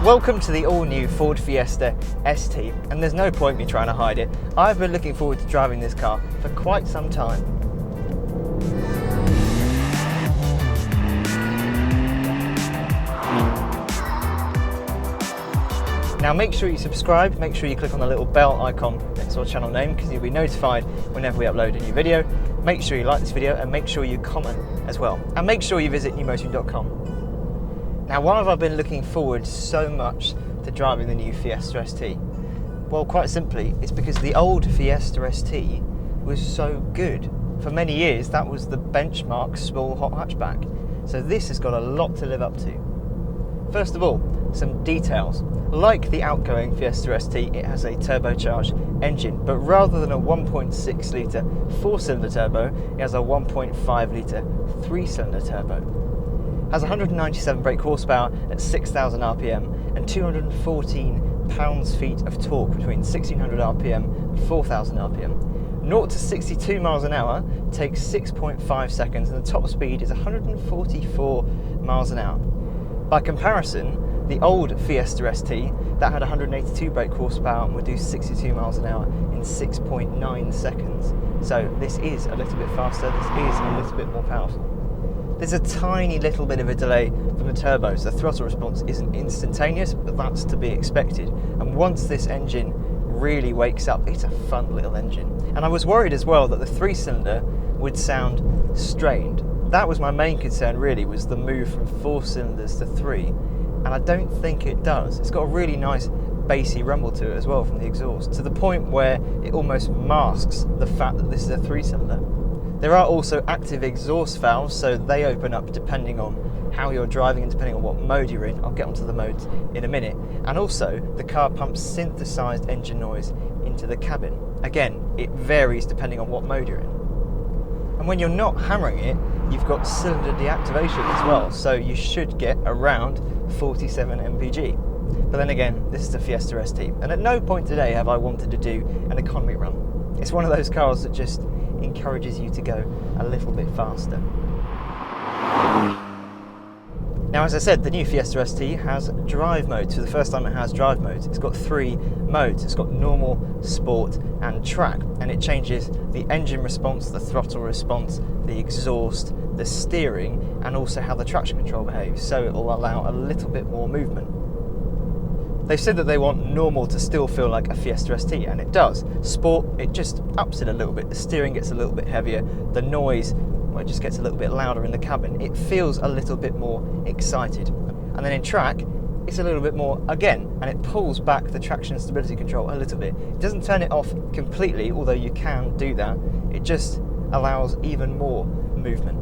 Welcome to the all-new Ford Fiesta ST, and there's no point me trying to hide it. I've been looking forward to driving this car for quite some time. Now make sure you subscribe, make sure you click on the little bell icon next to our channel name because you'll be notified whenever we upload a new video. Make sure you like this video and make sure you comment as well. And make sure you visit newmotoring.com. Now, why have I been looking forward so much to driving the new Fiesta ST? Well, quite simply, it's because the old Fiesta ST was so good. For many years, that was the benchmark small hot hatchback. So this has got a lot to live up to. First of all, some details. Like the outgoing Fiesta ST, it has a turbocharged engine, but rather than a 1.6 litre 4-cylinder turbo, it has a 1.5 litre 3-cylinder turbo. It has 197 brake horsepower at 6,000 RPM and 214 pounds-feet of torque between 1,600 RPM and 4,000 RPM. 0 to 62 miles an hour takes 6.5 seconds and the top speed is 144 miles an hour. By comparison, the old Fiesta ST that had 182 brake horsepower would do 62 miles an hour in 6.9 seconds. So this is a little bit faster, this is a little bit more powerful. There's a tiny little bit of a delay from the turbos. The throttle response isn't instantaneous, but that's to be expected. And once this engine really wakes up, it's a fun little engine. And I was worried as well that the 3-cylinder would sound strained. That was my main concern really, was the move from 4 cylinders to 3. And I don't think it does. It's got a really nice bassy rumble to it as well from the exhaust, to the point where it almost masks the fact that this is a 3-cylinder. There are also active exhaust valves, so they open up depending on how you're driving and depending on what mode you're in. I'll get onto the modes in a minute. And also, the car pumps synthesized engine noise into the cabin. Again, it varies depending on what mode you're in. And when you're not hammering it, you've got cylinder deactivation as well, so you should get around 47 mpg. But then again, this is a Fiesta ST, and at no point today have I wanted to do an economy run. It's one of those cars that just encourages you to go a little bit faster. Now, as I said, the new Fiesta ST has drive modes. For the first time it has drive modes. It's got 3 modes. It's got normal, sport and track, and it changes the engine response, the throttle response, the exhaust, the steering, and also how the traction control behaves, so it will allow a little bit more movement. They've said that they want normal to still feel like a Fiesta ST, and it does. Sport, it just ups it a little bit. The steering gets a little bit heavier. The noise, well, it just gets a little bit louder in the cabin. It feels a little bit more excited. And then in track, it's a little bit more again, and it pulls back the traction stability control a little bit. It doesn't turn it off completely, although you can do that. It just allows even more movement.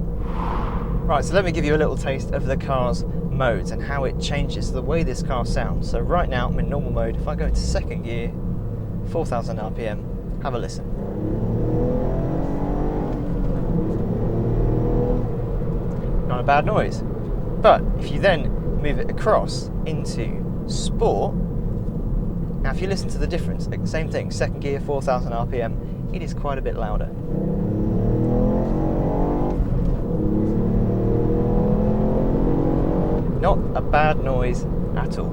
Right, so let me give you a little taste of the car's modes and how it changes the way this car sounds. So right now I'm in normal mode. If I go into 2nd gear, 4,000 RPM, have a listen. Not a bad noise. But if you then move it across into sport, now if you listen to the difference, same thing, 2nd gear, 4,000 RPM, it is quite a bit louder. Not a bad noise at all.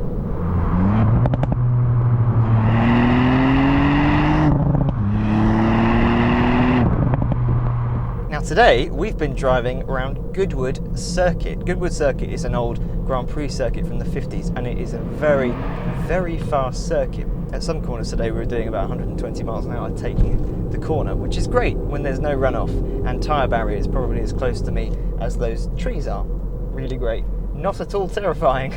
Now today we've been driving around Goodwood Circuit. Goodwood Circuit is an old Grand Prix circuit from the 50s, and it is a very, very fast circuit. At some corners today we were doing about 120 miles an hour taking the corner, which is great when there's no runoff and tyre barriers probably as close to me as those trees are. Really great. Not at all terrifying.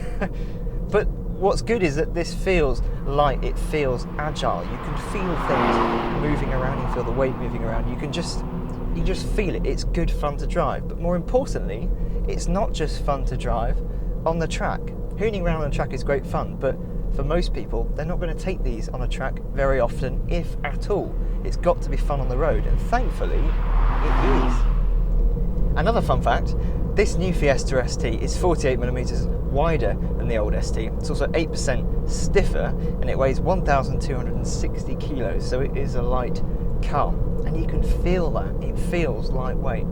But what's good is that this feels light, it feels agile. You can feel things moving around, you feel the weight moving around. You just feel it. It's good fun to drive. But more importantly, it's not just fun to drive on the track. Hooning around on the track is great fun, but for most people, they're not going to take these on a track very often, if at all. It's got to be fun on the road, and thankfully, it is. Another fun fact, this new Fiesta ST is 48mm wider than the old ST. It's also 8% stiffer, and it weighs 1,260 kilos, so it is a light car. And you can feel that, it feels lightweight.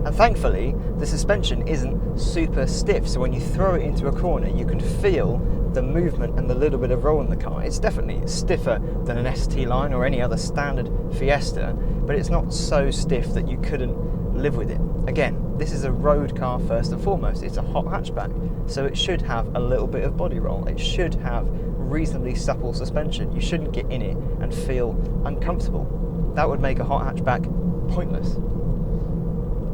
And thankfully, the suspension isn't super stiff, so when you throw it into a corner, you can feel the movement and the little bit of roll in the car. It's definitely stiffer than an ST line or any other standard Fiesta, but it's not so stiff that you couldn't live with it. Again, this is a road car first and foremost. It's a hot hatchback, so it should have a little bit of body roll. It should have reasonably supple suspension. You shouldn't get in it and feel uncomfortable. That would make a hot hatchback pointless.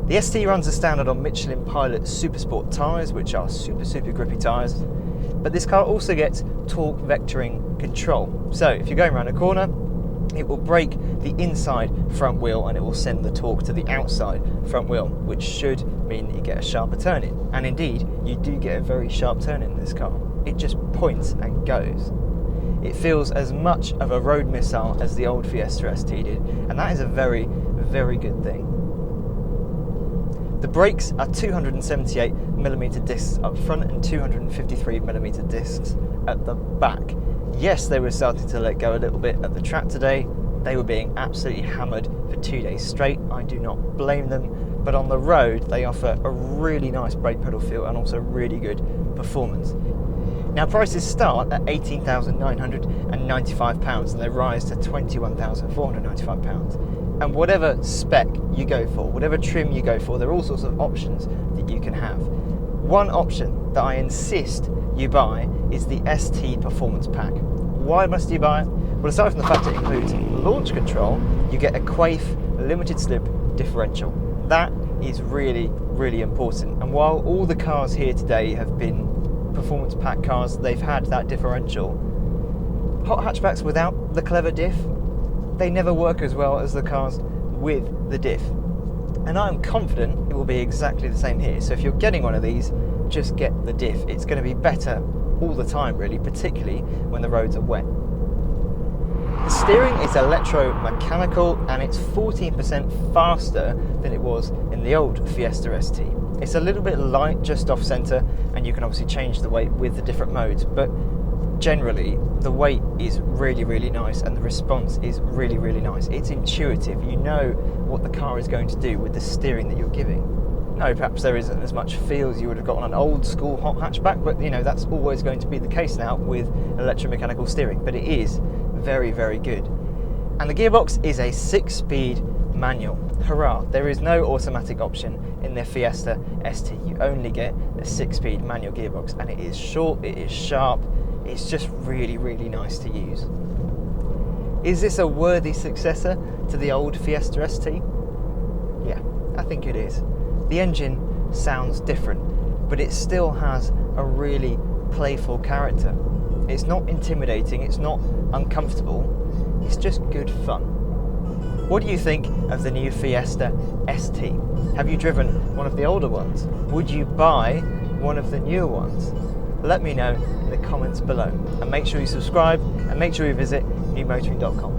The ST runs as standard on Michelin Pilot Supersport tyres, which are super grippy tyres, but this car also gets torque vectoring control. So if you're going around a corner, it will brake the inside front wheel and it will send the torque to the outside front wheel, which should mean that you get a sharper turn in. And indeed, you do get a very sharp turn in this car. It just points and goes. It feels as much of a road missile as the old Fiesta ST did, and that is a very good thing. The brakes are 278mm discs up front and 253mm discs at the back. Yes, they were starting to let go a little bit at the track today. They were being absolutely hammered for 2 days straight. I do not blame them, but on the road they offer a really nice brake pedal feel and also really good performance. Now prices start at £18,995 and they rise to £21,495. And whatever spec you go for, whatever trim you go for, there are all sorts of options that you can have. One option that I insist you buy is the ST Performance Pack. Why must you buy it? Well, aside from the fact it includes launch control, you get a Quaife limited slip differential. That is really important. And while all the cars here today have been performance pack cars, they've had that differential. Hot hatchbacks without the clever diff, they never work as well as the cars with the diff. And I'm confident it will be exactly the same here. So if you're getting one of these, just get the diff. It's going to be better all the time really, particularly when the roads are wet. The steering is electromechanical and it's 14% faster than it was in the old Fiesta ST. It's a little bit light just off centre and you can obviously change the weight with the different modes, but generally the weight is really nice and the response is really nice. It's intuitive. You know what the car is going to do with the steering that you're giving. No, perhaps there isn't as much feel as you would have got on an old school hot hatchback, but you know that's always going to be the case now with electromechanical steering, but it is very good. And the gearbox is a 6-speed manual. Hurrah, there is no automatic option in the Fiesta ST. You only get a 6-speed manual gearbox and it is short, it is sharp, it's just really nice to use. Is this a worthy successor to the old Fiesta ST? Yeah, I think it is. The engine sounds different, but it still has a really playful character. It's not intimidating, it's not uncomfortable, it's just good fun. What do you think of the new Fiesta ST? Have you driven one of the older ones? Would you buy one of the newer ones? Let me know in the comments below. And make sure you subscribe and make sure you visit newmotoring.com.